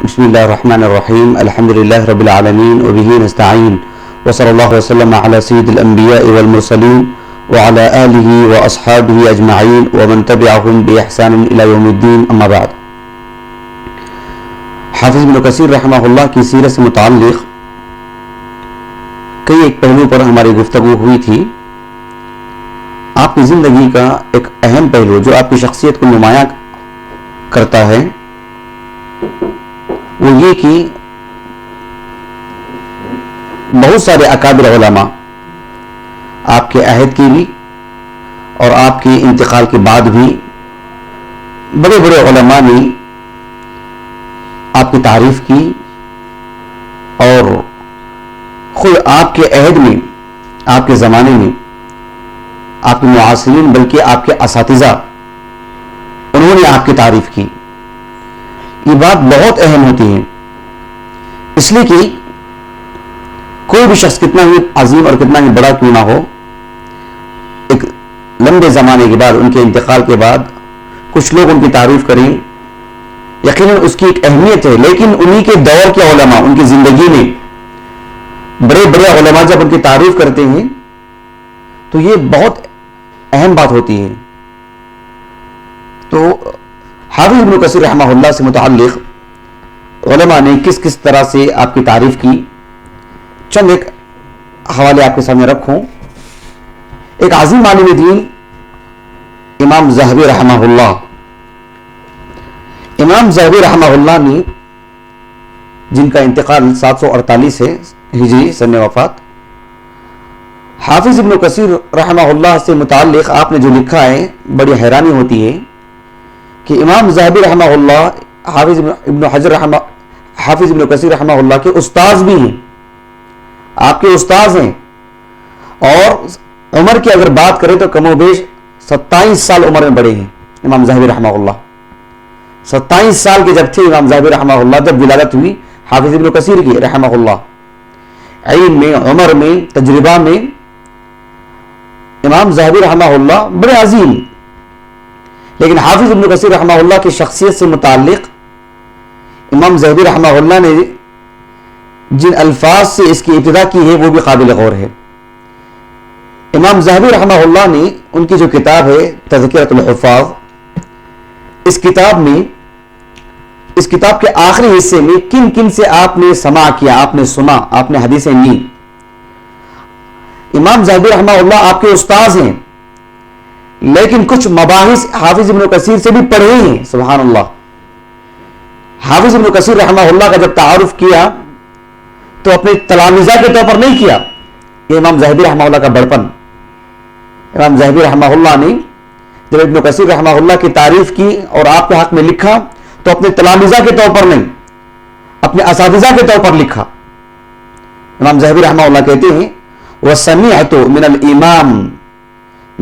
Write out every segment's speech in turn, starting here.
بسم اللہ الرحمن الرحیم الحمد للہ رب العالمین وبہ نستعین وصلی اللہ وسلم علی سید الانبیاء والمرسلین وعلی آلہ واصحابہ اجمعین ومن تبعہم باحسان الی یوم الدین اما بعد۔ حافظ ابن کثیر رحمہ اللہ کی سیرت سے متعلق کئی ایک پہلو پر ہماری گفتگو ہوئی تھی۔ آپ کی زندگی کا ایک اہم پہلو جو آپ کی شخصیت کو نمایاں کرتا ہے وہ یہ کہ بہت سارے اکابر علماء آپ کے عہد کی بھی اور آپ کے انتقال کے بعد بھی بڑے بڑے علماء نے آپ کی تعریف کی، اور خود آپ کے عہد میں، آپ کے زمانے میں آپ کے معاصرین بلکہ آپ کے اساتذہ انہوں نے آپ کی تعریف کی۔ یہ بات بہت اہم ہوتی ہے، اس لیے کہ کوئی بھی شخص کتنا ہی عظیم اور کتنا ہی بڑا کیوں نہ ہو، ایک لمبے زمانے کے بعد، ان کے انتقال کے بعد کچھ لوگ ان کی تعریف کریں، یقیناً اس کی ایک اہمیت ہے، لیکن انہی کے دور کے علماء، ان کی زندگی میں بڑے بڑے علماء جب ان کی تعریف کرتے ہیں تو یہ بہت اہم بات ہوتی ہے۔ تو حافظ ابن کثیر رحمہ اللہ سے متعلق علماء نے کس کس طرح سے آپ کی تعریف کی، چند ایک حوالے آپ کے سامنے رکھوں۔ ایک عظیم عالم دین امام ذہبی رحمہ اللہ، امام ذہبی رحمہ اللہ نے، جن کا انتقال 748 ہے ہجری سن وفات، حافظ ابن کثیر رحمہ اللہ سے متعلق آپ نے جو لکھا ہے بڑی حیرانی ہوتی ہے کہ امام ذہبی رحمہ اللہ حافظ ابن کثیر رحمہ اللہ کے استاذ بھی ہیں، آپ کے استاذ ہیں، اور عمر کی اگر بات کریں تو کم و بیش 27 سال عمر میں بڑے ہیں امام ذہبی رحمہ اللہ۔ 27 سال کے جب تھے امام ذہبی رحمہ اللہ، جب ولادت ہوئی حافظ ابن کثیر کی رحمہ اللہ، علم میں، عمر میں، تجربہ میں امام ذہبی رحمہ اللہ بڑے عظیم۔ لیکن حافظ ابن کثیر رحمہ اللہ کی شخصیت سے متعلق امام ذہبی رحمہ اللہ نے جن الفاظ سے اس کی ابتدا کی ہے وہ بھی قابل غور ہے۔ امام ذہبی رحمہ اللہ نے ان کی جو کتاب ہے تذکرۃ الحفاظ، اس کتاب کے آخری حصے میں کن کن سے آپ نے سماع کیا، آپ نے سنا، آپ نے حدیثیں لی۔ امام ذہبی رحمہ اللہ آپ کے استاذ ہیں، لیکن کچھ مباحث حافظ ابن کثیر سے بھی پڑھے ہیں۔ سبحان اللہ، حافظ ابن کثیر رحمہ اللہ کا جب تعارف کیا تو اپنے تلامذہ کے طور پر نہیں کیا، یہ امام ذہبی رحمہ اللہ کا بڑپن۔ امام ذہبی رحمہ اللہ نے جب ابن کثیر رحمہ اللہ کی تعریف کی اور آپ کے حق میں لکھا تو اپنے تلامذہ کے طور پر نہیں، اپنے اساتذہ کے طور پر لکھا۔ امام ذہبی رحمہ اللہ کہتے ہیں وَسَمِعْتُ مِنَ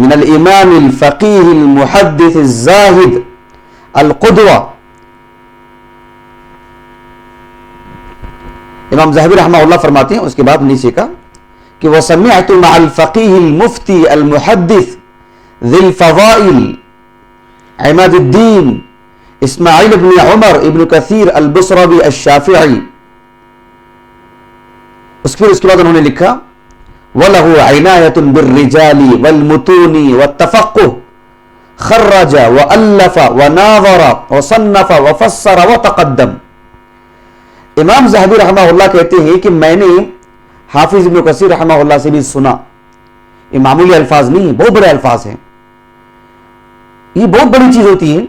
الْإِمَامِ الْفَقِيهِ الْمُحَدِّثِ الزَّاهِدِ الْقُدْوَةِ۔ امام ذہبی رحمہ اللہ فرماتے ہیں اس کے بعد نیچے کا کہ وَسَمِعْتُ مَعَ الْفَقِيهِ الْمُفْتِي الْمُحَدِّثِ ذِي الْفَضَائِلِ عماد الدین اسماعیل ابن عمر ابن کثیر البصروی الشافعی۔ اس کے بعد انہوں نے لکھا وَلَهُ عِنَایَةٌ بِالرِّجَالِ وَالْمُتُونِ وَالتَّفَقُّهِ خَرَّجَ وَأَلَّفَ وَنَاظَرَ وَصَنَّفَ وَفَسَّرَ وَتَقَدَّمَ۔ امام ذہبی رحمہ اللہ کہتے ہیں کہ میں نے حافظ ابن کثیر رحمہ اللہ سے بھی سنا، یہ معمولی الفاظ نہیں ہیں، بہت بڑے الفاظ ہیں، یہ بہت بڑی چیز ہوتی ہے۔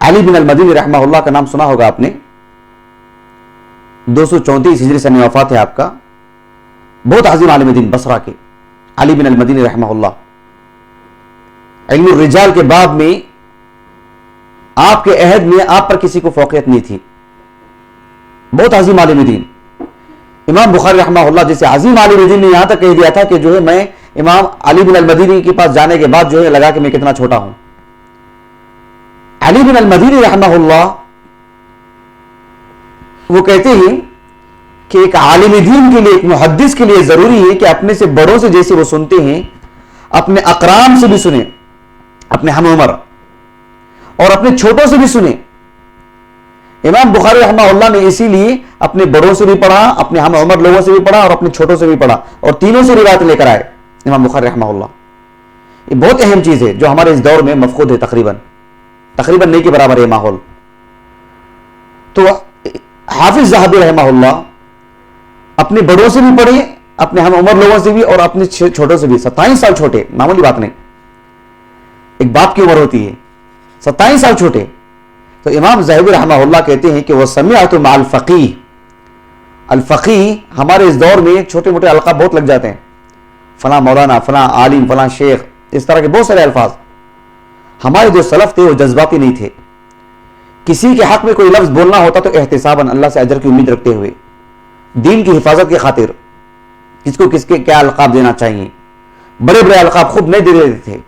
علی بن المدینی رحمہ اللہ کا نام سنا ہوگا آپ نے، 234 ہجری سن وفات ہے آپ کا، بہت عظیم عالم دین بصرہ کے علی بن المدینی رحمہ اللہ۔ علم الرجال کے باب میں آپ کے عہد میں آپ پر کسی کو فوقیت نہیں تھی، بہت عظیم عالم دین۔ امام بخاری رحمہ اللہ جیسے عظیم عالم دین نے یہاں تک کہہ دیا تھا کہ جو ہے میں امام علی بن المدینی کے پاس جانے کے بعد جو ہے لگا کہ میں کتنا چھوٹا ہوں۔ علی بن المدینی رحمہ اللہ وہ کہتے ہیں کہ ایک عالم دین کے لیے، ایک محدث کے لیے ضروری ہے کہ اپنے سے بڑوں سے جیسے وہ سنتے ہیں اپنے اقران سے بھی سنیں، اپنے ہم عمر، اور اپنے چھوٹوں سے بھی سنیں۔ امام بخاری رحمہ اللہ نے اسی لیے اپنے بڑوں سے بھی پڑھا, اپنے ہم عمر لوگوں سے بھی پڑھا اور اپنے چھوٹوں سے بھی پڑھا, اور تینوں سے روایت لے کر آئے امام بخاری رحمہ اللہ. یہ بہت اہم چیز ہے جو ہمارے اس دور میں مفقود ہے, تقریباً نہیں کے برابر ہے ماحول. تو حافظ ذہبی رحمہ اللہ اپنے بڑوں سے بھی پڑھے, اپنے ہم عمر لوگوں سے بھی, اور اپنے چھوٹوں سے بھی. 27 سال چھوٹے, معمولی بات نہیں, ایک باپ کی عمر ہوتی ہے, 27 سال چھوٹے. تو امام ذہبی رحمہ اللہ کہتے ہیں کہ وہ سمعت مع الفقیہ. الفقیہ ہمارے اس دور میں چھوٹے موٹے القاب بہت لگ جاتے ہیں, فلاں مولانا, فلاں عالم, فلاں شیخ, اس طرح کے بہت سارے الفاظ. ہمارے جو سلف تھے وہ جذباتی نہیں تھے. کسی کے حق میں کوئی لفظ بولنا ہوتا تو احتساباً, اللہ سے اجر کی امید رکھتے ہوئے, دین کی حفاظت کی خاطر, کس کو کس کے کیا القاب دینا چاہیے, بڑے بڑے القاب خود نہیں دے دیتے تھے.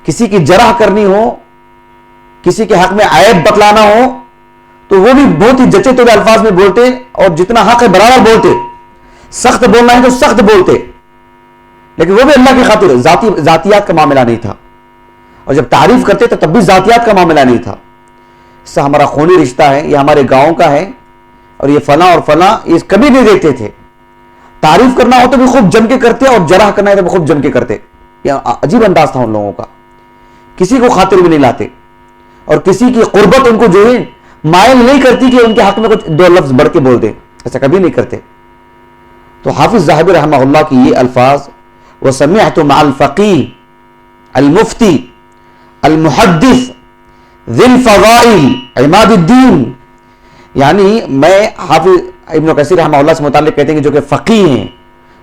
کسی کی جرح کرنی ہو, کسی کے حق میں عیب بتلانا ہو تو وہ بھی بہت ہی جچے ہوئے الفاظ میں بولتے, اور جتنا حق ہے برابر بولتے. سخت بولنا ہے تو سخت بولتے, لیکن وہ بھی اللہ کی خاطر, ذاتیات کا معاملہ نہیں تھا. اور جب تعریف کرتے تو تب بھی ذاتیات کا معاملہ نہیں تھا. اس سے ہمارا خونی رشتہ ہے, یہ ہمارے گاؤں کا ہے, اور یہ فلاں اور فلاں, یہ کبھی نہیں دیکھتے تھے. تعریف کرنا ہو تو بھی خوب جم کے کرتے, اور جرح کرنا ہے تو بھی خوب جم کے کرتے. یہ عجیب انداز تھا ان لوگوں کا, کسی کو خاطر بھی نہیں لاتے, اور کسی کی قربت ان کو جو ہے مائل نہیں کرتی کہ ان کے حق میں کچھ دو لفظ بڑھ کے بول دے, ایسا کبھی نہیں کرتے. تو حافظ ذہبی رحمہ اللہ کی یہ الفاظ, وسمعت مع الفقیہ المفتی المحدث ذی الفضائل عماد الدین, یعنی میں حافظ ابن کثیر رحمہ اللہ سے متعلق کہتے ہیں کہ جو کہ فقیہ ہیں,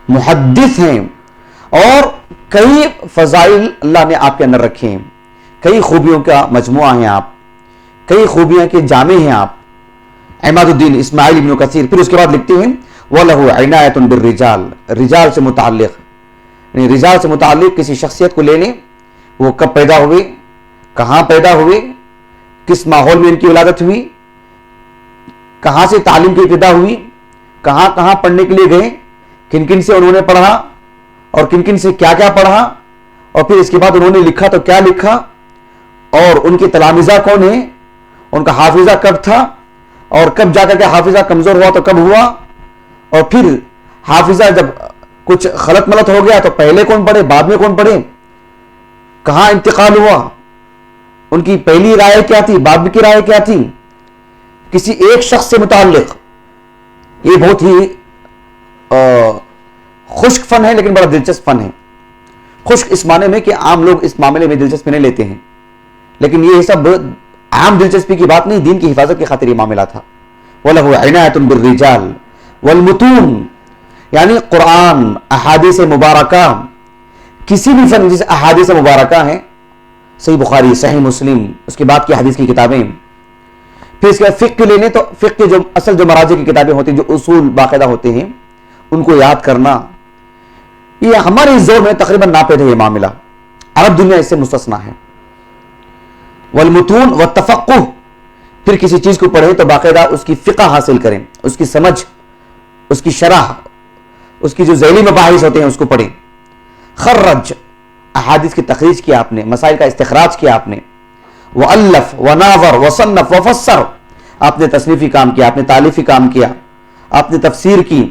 محدث ہیں, اور کئی فضائل اللہ نے آپ کے اندر رکھے ہیں, کئی خوبیوں کا مجموعہ ہیں آپ, کئی خوبیاں کے جامع ہیں آپ. عماد الدین اسماعیل ابن کثیر. پھر اس کے بعد لکھتے ہیں وَلَهُ عِنَایَةٌ بِالرِّجَالِ, رجال سے متعلق, یعنی رجال سے متعلق کسی شخصیت کو لے لیں, وہ کب پیدا ہوئے, کہاں پیدا ہوئے, کس ماحول میں ان کی ولادت ہوئی, کہاں سے تعلیم کی ابتدا ہوئی, کہاں کہاں پڑھنے کے لیے گئے, کن کن سے انہوں نے پڑھا اور کن کن سے کیا کیا پڑھا, اور پھر اس کے بعد انہوں نے لکھا تو کیا لکھا, اور ان کے تلامذہ کون ہیں, ان کا حافظہ کب تھا, اور کب جا کر کے حافظہ کمزور ہوا تو کب ہوا, اور پھر حافظہ جب کچھ غلط ملط ہو گیا تو پہلے کون پڑھے, بعد میں کون پڑھے, کہاں انتقال ہوا, ان کی پہلی رائے کیا تھی, بعد کی رائے کیا تھی, کسی ایک شخص سے متعلق. یہ بہت ہی خشک فن ہے لیکن بڑا دلچسپ فن ہے. خشک اس معنی میں کہ عام لوگ اس معاملے میں دلچسپی نہیں لیتے ہیں, لیکن یہ سب عام دلچسپی کی بات نہیں, دین کی حفاظت کی خاطر یہ معاملہ تھا. وَلَهُ عِنَایَةٌ بِالرِّجَالِ وَالْمُتُونِ, یعنی قرآن, احادیث مبارکہ, کسی بھی فن جیسے احادیث مبارکہ ہیں, صحیح بخاری, صحیح مسلم, اس کے بعد کی حدیث کی کتابیں. پھر اس کے بعد فقہ لینے تو فقہ کے جو اصل جو مراجع کی کتابیں ہوتی ہیں, جو اصول باقاعدہ ہوتے ہیں, ان کو یاد کرنا, یہ ہمارے اس دور میں تقریباً ناپید ہے یہ معاملہ, عرب دنیا اس سے مستثنا ہے. والمتون والتفقہ, پھر کسی چیز کو پڑھیں تو باقاعدہ اس کی فقہ حاصل کریں, اس کی سمجھ, اس کی شرح, اس کی جو ذیلی مباحث ہوتے ہیں اس کو پڑھیں. خرج, احادیث کی تخریج کیا آپ نے, مسائل کا استخراج کیا آپ نے. وَأَلَّفْ وَنَاظَرْ وَصَنَّفْ وَفَسَّرْ, آپ نے تصنیفی کام کیا, آپ نے تالیفی کام کیا, آپ نے تفسیر کی.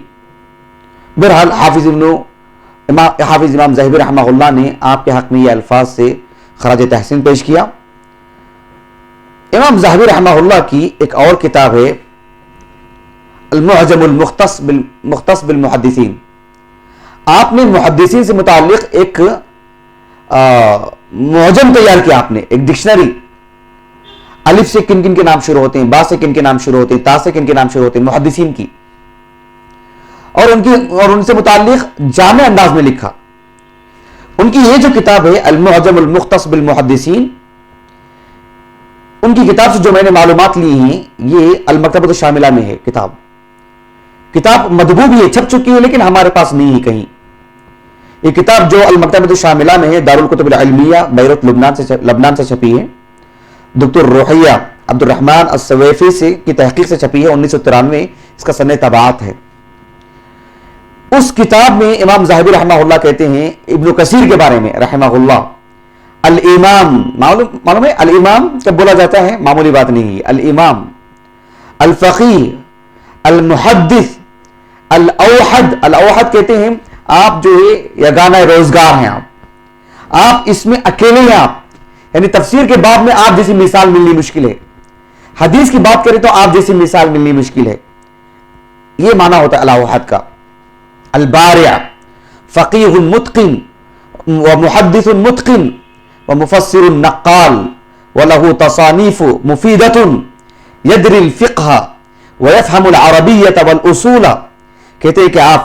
بہرحال حافظ امام ذہبی رحمہ اللہ نے آپ کے حق میں یہ الفاظ سے خراج تحسین پیش کیا. امام ذہبی رحمہ اللہ کی ایک اور کتاب ہے المعجم المختص بالمحدثین. آپ نے محدثین سے متعلق ایک معجم تیار کیا, آپ نے ایک ڈکشنری, الف سے کن کن کے نام شروع ہوتے ہیں, با سے کن کے نام شروع ہوتے ہیں, تا سے کن کے نام شروع ہوتے ہیں, محدثین کی, اور ان سے متعلق جامع انداز میں لکھا. ان کی یہ جو کتاب ہے المعجم المختص بالمحدثین, ان کی کتاب سے جو میں نے معلومات لی ہیں, یہ المکتبۃ الشاملہ میں ہے کتاب مطبوع بھی ہے, چھپ چکی ہے, لیکن ہمارے پاس نہیں ہے کہیں. یہ کتاب جو المکتبۃ الشاملہ میں ہے, دارالکتب العلمیہ بیروت لبنان سے چھپی ہے, دکتر روحیہ عبد الرحمن السویفی سے کی تحقیق سے چھپی ہے, 1993 اس کا سنِ طباعت ہے. اس کتاب میں امام ذہبی رحمہ اللہ کہتے ہیں ابن کثیر کے بارے میں رحمہ اللہ, الامام, معلوم ہے الامام جب بولا جاتا ہے معمولی بات نہیں ہے, الامام الفقیہ، المحدث، الاوحد. الاوحد کہتے ہیں آپ جو ہے یگانہ روزگار ہیں، آپ اس میں اکیلے ہیں، آپ یعنی تفسیر کے باب میں آپ جیسی مثال ملنی مشکل ہے. حدیث کی بات کریں تو آپ جیسی مثال ملنی مشکل ہے. یہ معنی ہوتا ہے الاوحد کا. البارع، فقیہ متقن ومحدث متقن ومفسر نقال وله تصانیف مفیدۃ یدری الفقہ ویفہم العربیۃ والاصول. کہتے ہیں کہ آپ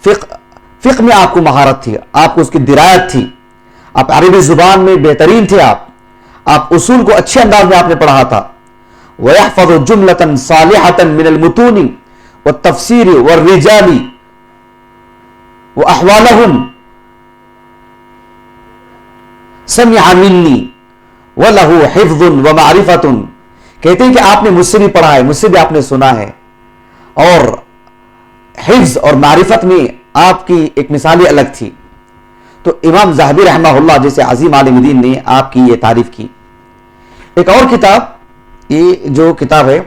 فقہ میں آپ کو مہارت تھی، آپ کو اس کی درایت تھی، آپ عربی زبان میں بہترین تھے، آپ اصول کو اچھے انداز میں آپ نے پڑھا تھا. وَيَحْفَظُ جُمْلَةً صَالِحَةً مِنَ الْمُتُونِ وَالتَّفْسِيرِ وَالرِّجَالِ وَأَحْوَالَهُمْ سَمِعَ مِنِّي وَلَهُ حِفْظٌ وَمَعْرِفَةٌ. کہتے ہیں کہ آپ نے مجھ سے بھی پڑھا ہے، مجھ سے بھی آپ نے سنا ہے، اور حفظ اور معرفت میں آپ کی ایک مثال الگ تھی. تو امام ذہبی رحمہ اللہ جیسے عظیم عالم دین نے آپ کی یہ تعریف کی. ایک اور کتاب، یہ جو کتاب ہے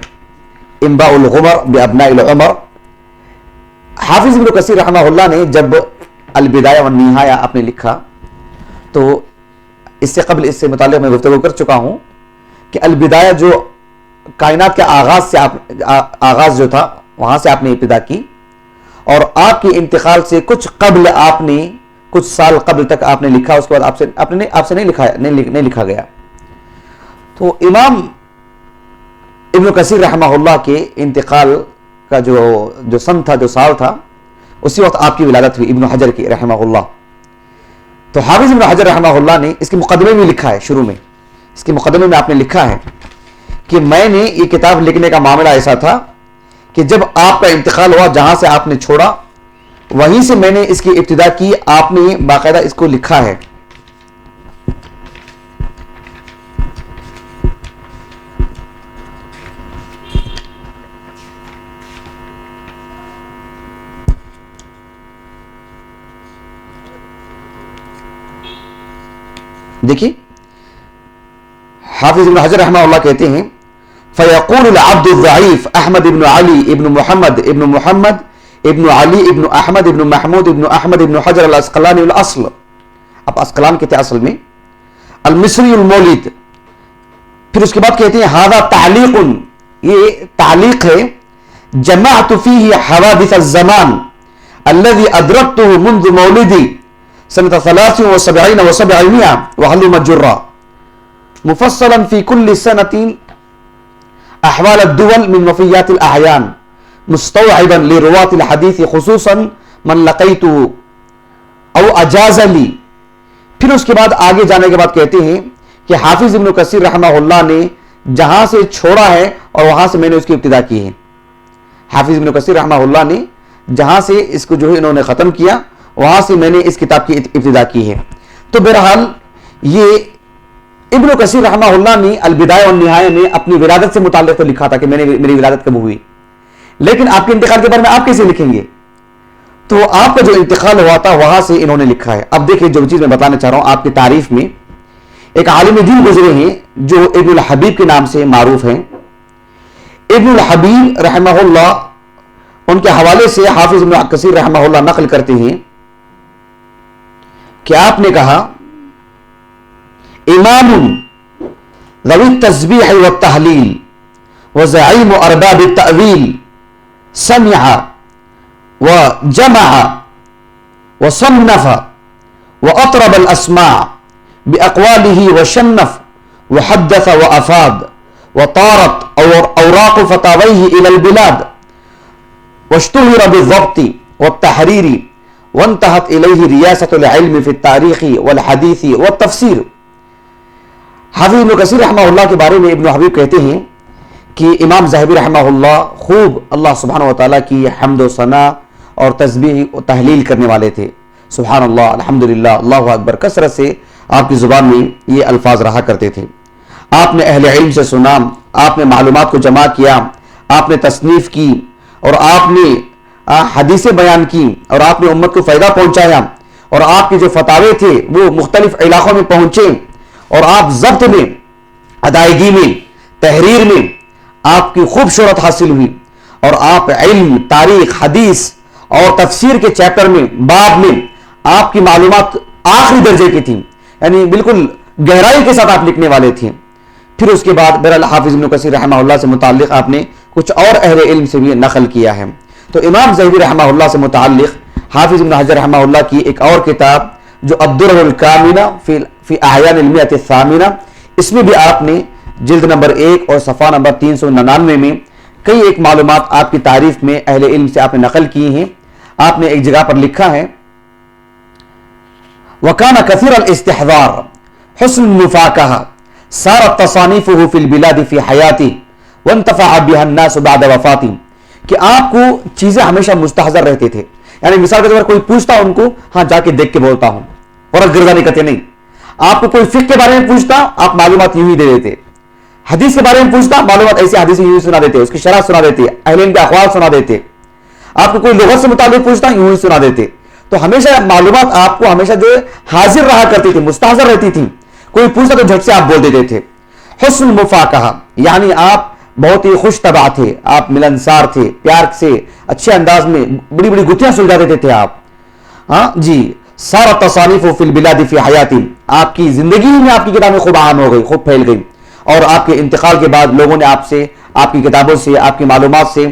انباء الغمر بابناء العمر، حافظ ابن کثیر رحمہ اللہ نے جب البدایہ والنہایہ آپ نے لکھا، تو اس سے قبل اس سے متعلق میں گفتگو کر چکا ہوں کہ البدایہ جو کائنات کے آغاز جو تھا وہاں سے آپ نے ابتدا کی، اور آپ کے انتقال سے کچھ قبل آپ نے کچھ سال قبل تک آپ نے لکھا، اس کے بعد آپ سے نہیں لکھا گیا. تو امام ابن کثیر رحمہ اللہ کے انتقال کا جو سن تھا، جو سال تھا، اسی وقت آپ کی ولادت ہوئی ابن حجر کی رحمہ اللہ. تو حافظ ابن حجر رحمہ اللہ نے اس کے مقدمے میں لکھا ہے، شروع میں اس کے مقدمے میں آپ نے لکھا ہے کہ میں نے یہ کتاب لکھنے کا معاملہ ایسا تھا کہ جب آپ کا انتقال ہوا، جہاں سے آپ نے چھوڑا وہیں سے میں نے اس کی ابتدا کی. آپ نے باقاعدہ اس کو لکھا ہے. دیکھیے حافظ ابن حجر رحمہ اللہ کہتے ہیں فَيَقُولُ الْعَبْدُ الضَّعِيفُ احمد ابن علی ابن محمد ابن علی ابن احمد ابن محمود ابن احمد ابن حجر الاسقلانی الاصل. اب اسقلان کہتے ہیں اصل میں. المصری المولد. پھر اس کے بعد کہتے ہیں هذا تعلیق، یہ تعلیق ہے، جمعت فیہ حوادث الزمان الذي ادرکته منذ مولدی سنة 73 و700 وهلم جرا مفصلا في كل سنة احوال الدول من وفيات الاعيان مستوعبا لرواة الحديث خصوصا من لقيت او اجاز لي. پھر اس کے بعد آگے جانے کے بعد کہتے ہیں کہ حافظ ابن کثیر رحمہ اللہ نے جہاں سے چھوڑا ہے اور وہاں سے میں نے اس کی ابتدا کی ہے. حافظ ابن کثیر رحمہ اللہ نے جہاں سے اس کو جو ہے انہوں نے ختم کیا، وہاں سے میں نے اس کتاب کی ابتدا کی ہے. تو بہرحال یہ ابن کثیر رحمہ اللہ نے البدایہ والنہایہ میں اپنی ولادت سے متعلق تو لکھا تھا کہ میری ولادت کب ہوئی، لیکن آپ کے انتقال کے بارے میں آپ کیسے لکھیں گے؟ تو آپ کا جو انتقال ہوا تھا وہاں سے انہوں نے لکھا ہے. اب دیکھیں جو چیز میں بتانا چاہ رہا ہوں، آپ کی تعریف میں ایک عالم دین گزرے ہیں جو ابن الحبیب کے نام سے معروف ہیں. ابن الحبیب رحمہ اللہ، ان کے حوالے سے حافظ ابن کثیر رحمہ اللہ نقل کرتے ہیں کہ آپ نے کہا امام ذوی التسبیح والتحلیل وزعیم ارباب التأویل سمع وجمع وصنف واطرب الاسماع باقواله وشنف وحدث وافاد وطارت اوراق فتاويه الى البلاد واشتهر بالضبط والتحرير وانتهت إليه رياسة العلم في التاریخ والحدیث والتفسیر. حافظ ابن کثیر رحمہ اللہ کے بارے میں ابن حبیب کہتے ہیں کہ امام ذہبی رحمہ اللہ خوب اللہ سبحانہ وتعالیٰ کی حمد و ثنا اور تسبیح و تحلیل کرنے والے تھے. سبحان اللہ، الحمدللہ، اللہ اکبر، کثرت سے آپ کی زبان میں یہ الفاظ رہا کرتے تھے. آپ نے اہل علم سے سنا، آپ نے معلومات کو جمع کیا، آپ نے تصنیف کی، اور آپ نے حدیثیں بیان کی، اور آپ نے امت کو فائدہ پہنچایا، اور آپ کے جو فتاوے تھے وہ مختلف علاقوں میں پہنچے، اور آپ ضبط میں، ادائیگی میں، تحریر میں آپ کی خوب شہرت حاصل ہوئی اور آپ علم، تاریخ، حدیث اور تفسیر کے چیپٹر میں، باب میں آپ کی معلومات آخری درجے کی تھیں، یعنی بالکل گہرائی کے ساتھ آپ لکھنے والے تھے۔ پھر اس کے بعد بہرحال حافظ ابن کثیر رحمہ اللہ سے متعلق آپ نے کچھ اور اہل علم سے بھی نقل کیا ہے۔ تو امام ذہبی رحمہ اللہ سے متعلق حافظ ابن حجر رحمہ اللہ کی ایک اور کتاب جو الدرر الکامنہ فی احیان المئۃ الثامنہ، اس میں بھی آپ نے جلد نمبر 1 اور صفحہ نمبر 399 میں کئی ایک معلومات آپ کی تعریف میں اہل علم سے آپ نے نقل کی ہیں۔ آپ نے ایک جگہ پر لکھا ہے وَكَانَ كَثِيرَ الْإِسْتِحْضَارِ حُسْنُ الْمُفَاكَهَةِ صارت تصانیفه فی البلاد فی حیاتی وانتفع بها الناس بعد وفاتی، کہ آپ کو چیزیں ہمیشہ مستحضر رہتے تھے، یعنی مثال کے طور پر کوئی پوچھتا ان کو ہاں جا کے دیکھ کے بولتا ہوں، اور گردانی کرتے نہیں۔ آپ کو کوئی فقہ کے بارے میں پوچھتا آپ معلومات یوں ہی دے دیتے، حدیث کے بارے میں پوچھتا معلومات ایسی حدیث یوں ہی سنا دیتے، اس کی شرح سنا دیتے، اہل علم کے اقوال سنا دیتے۔ آپ کو کوئی لغت سے متعلق پوچھتا یوں ہی سنا دیتے۔ تو ہمیشہ معلومات آپ کو ہمیشہ جو حاضر رہا کرتی تھی، مستحضر رہتی تھی، کوئی پوچھتا تو جھٹ سے آپ بول دیتے تھے۔ حسن المفاکہہ، یعنی آپ بہت ہی خوش طبع تھے، آپ ملنسار تھے، پیار سے اچھے انداز میں بڑی بڑی گتھیاں سلجھا دیتے تھے آپ۔ ہاں جی، سارا تصانیف فی البلاد فی حیاتی، آپ کی زندگی میں آپ کی کتابیں خوب عام ہو گئی، خوب پھیل گئی، اور آپ کے انتقال کے بعد لوگوں نے آپ سے، آپ کی کتابوں سے، آپ کی معلومات سے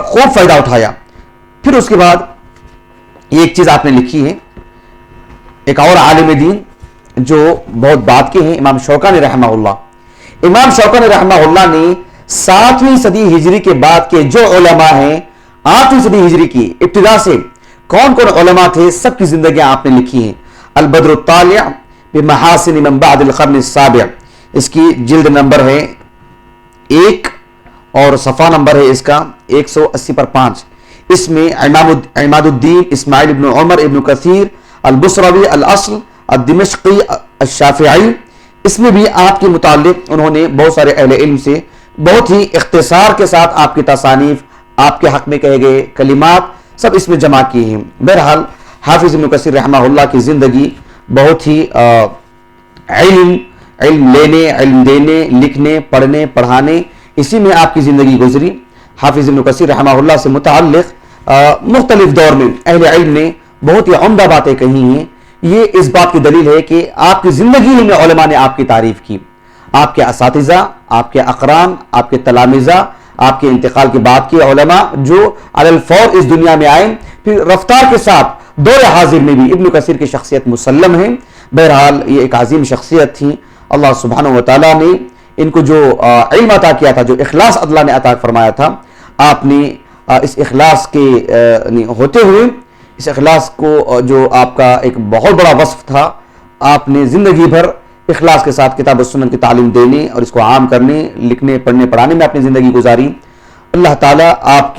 خوب فائدہ اٹھایا۔ پھر اس کے بعد یہ ایک چیز آپ نے لکھی ہے، ایک اور عالم دین جو بہت بات کے ہیں، امام شوکانی رحمہ اللہ۔ امام شوکانی رحمہ اللہ نے 7ویں صدی ہجری کے بعد کے جو علماء ہیں، 8ویں صدی ہجری کی ابتدا سے کون کون علماء تھے، سب کی زندگیاں آپ نے لکھی ہیں۔ البدر الطالع بمحاسن من بعد القرن السابع، اس کی جلد نمبر ہے 1 اور صفحہ نمبر ہے اس کا 180 پر 5۔ اس میں عماد الدین اسماعیل ابن عمر ابن کثیر البصروی الاصل الدمشقی الشافعی، اس میں بھی آپ کے متعلق انہوں نے بہت سارے اہل علم سے بہت ہی اختصار کے ساتھ آپ کی تصانیف، آپ کے حق میں کہے گئے کلمات سب اس میں جمع کی ہیں۔ بہرحال حافظ ابن کثیر رحمہ اللہ کی زندگی بہت ہی علم لینے، علم دینے، لکھنے، پڑھنے، پڑھانے، اسی میں آپ کی زندگی گزری۔ حافظ ابن کثیر رحمہ اللہ سے متعلق مختلف دور میں اہل علم نے بہت ہی عمدہ باتیں کہی ہیں۔ یہ اس بات کی دلیل ہے کہ آپ کی زندگی میں علماء نے آپ کی تعریف کی، آپ کے اساتذہ، آپ کے اقران، آپ کے تلامذہ، آپ کے انتقال کے بعد کے علماء جو علی الفور اس دنیا میں آئے، پھر رفتار کے ساتھ دور حاضر میں بھی ابن کثیر کی شخصیت مسلم ہے۔ بہرحال یہ ایک عظیم شخصیت تھی، اللہ سبحانہ و تعالیٰ نے ان کو جو علم عطا کیا تھا، جو اخلاص اللہ نے عطا فرمایا تھا، آپ نے اس اخلاص کے ہوتے ہوئے، اس اخلاص کو جو آپ کا ایک بہت بڑا وصف تھا، آپ نے زندگی بھر اخلاص کے ساتھ کتاب و سنت کی تعلیم دینے اور اس کو عام کرنے، لکھنے، پڑھنے، پڑھانے میں اپنی زندگی گزاری۔ اللہ تعالیٰ آپ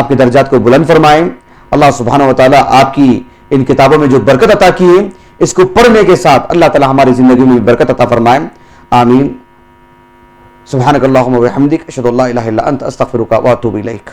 کے درجات کو بلند فرمائیں۔ اللہ سبحانہ و تعالیٰ آپ کی ان کتابوں میں جو برکت عطا کی ہے، اس کو پڑھنے کے ساتھ اللہ تعالیٰ ہماری زندگی میں برکت عطا فرمائیں، آمین۔ سبحانک اللہم و بحمدک، اشہد ان لا الہ الا انت، استغفرک و اتوب الیک۔